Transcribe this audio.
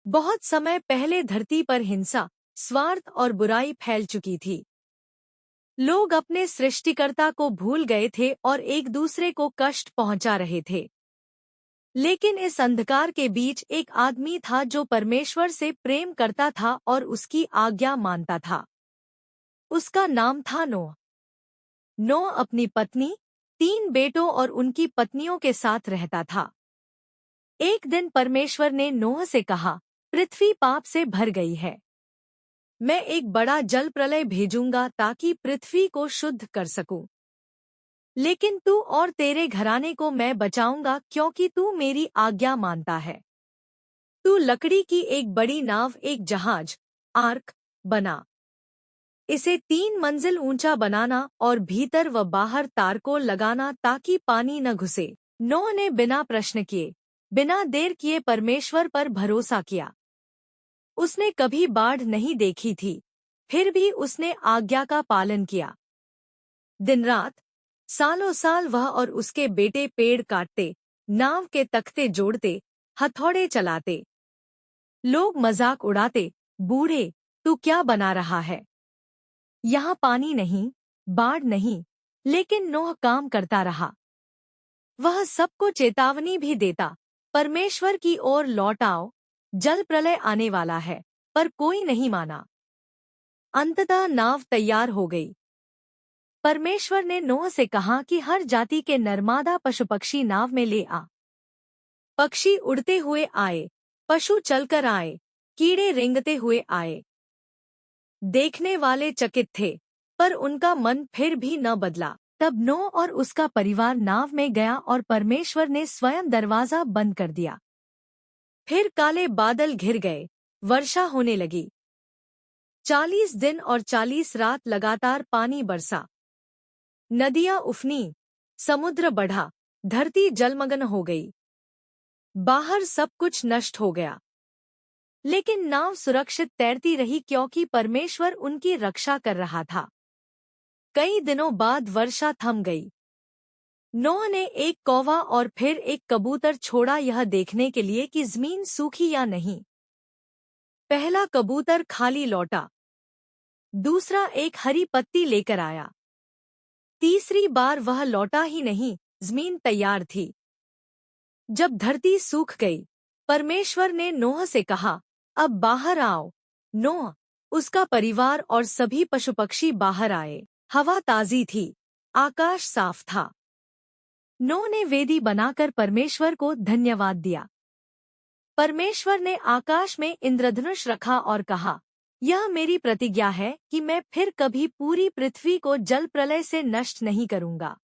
बहुत समय पहले धरती पर हिंसा, स्वार्थ और बुराई फैल चुकी थी। लोग अपने सृष्टिकर्ता को भूल गए थे और एक दूसरे को कष्ट पहुंचा रहे थे। लेकिन इस अंधकार के बीच एक आदमी था जो परमेश्वर से प्रेम करता था और उसकी आज्ञा मानता था। उसका नाम था नोह। नोह अपनी पत्नी, 3 बेटों और उनकी पत्नियों के साथ रहता था। एक दिन परमेश्वर ने नोह से कहा, पृथ्वी पाप से भर गई है। मैं एक बड़ा जल प्रलय भेजूंगा ताकि पृथ्वी को शुद्ध कर सकूं। लेकिन तू और तेरे घराने को मैं बचाऊंगा क्योंकि तू मेरी आज्ञा मानता है। तू लकड़ी की एक बड़ी नाव, एक जहाज, आर्क बना। इसे 3 मंजिल ऊंचा बनाना और भीतर व बाहर तारकोल लगाना ताकि पानी न घुसे। नोह ने बिना प्रश्न किए, बिना देर किए परमेश्वर पर भरोसा किया। उसने कभी बाढ़ नहीं देखी थी, फिर भी उसने आज्ञा का पालन किया। दिन रात, सालों साल वह और उसके बेटे पेड़ काटते, नाव के तख्ते जोड़ते, हथौड़े चलाते। लोग मजाक उड़ाते, बूढ़े, तू क्या बना रहा है? यहाँ पानी नहीं, बाढ़ नहीं, लेकिन नोह काम करता रहा। वह सबको चेतावनी भी देता, परमेश्वर की ओर लौट आओ, जल प्रलय आने वाला है, पर कोई नहीं माना। अंततः नाव तैयार हो गई। परमेश्वर ने नोह से कहा कि हर जाति के नरमादा पशु पक्षी नाव में ले आ। पक्षी उड़ते हुए आए, पशु चलकर आए, कीड़े रेंगते हुए आए। देखने वाले चकित थे, पर उनका मन फिर भी न बदला। तब नोह और उसका परिवार नाव में गया और परमेश्वर ने स्वयं दरवाजा बंद कर दिया। फिर काले बादल घिर गए, वर्षा होने लगी। 40 दिन और 40 रात लगातार पानी बरसा। नदियां उफनी, समुद्र बढ़ा, धरती जलमग्न हो गई। बाहर सब कुछ नष्ट हो गया। लेकिन नाव सुरक्षित तैरती रही क्योंकि परमेश्वर उनकी रक्षा कर रहा था। कई दिनों बाद वर्षा थम गई। नोह ने एक कौवा और फिर एक कबूतर छोड़ा यह देखने के लिए कि जमीन सूखी या नहीं। पहला कबूतर खाली लौटा, दूसरा एक हरी पत्ती लेकर आया। तीसरी बार वह लौटा ही नहीं, जमीन तैयार थी। जब धरती सूख गई, परमेश्वर ने नोह से कहा, अब बाहर आओ। नोह, उसका परिवार और सभी पशु पक्षी बाहर आए। हवा ताजी थी, आकाश साफ था। नोह ने वेदी बनाकर परमेश्वर को धन्यवाद दिया। परमेश्वर ने आकाश में इंद्रधनुष रखा और कहा, यह मेरी प्रतिज्ञा है कि मैं फिर कभी पूरी पृथ्वी को जल प्रलय से नष्ट नहीं करूंगा।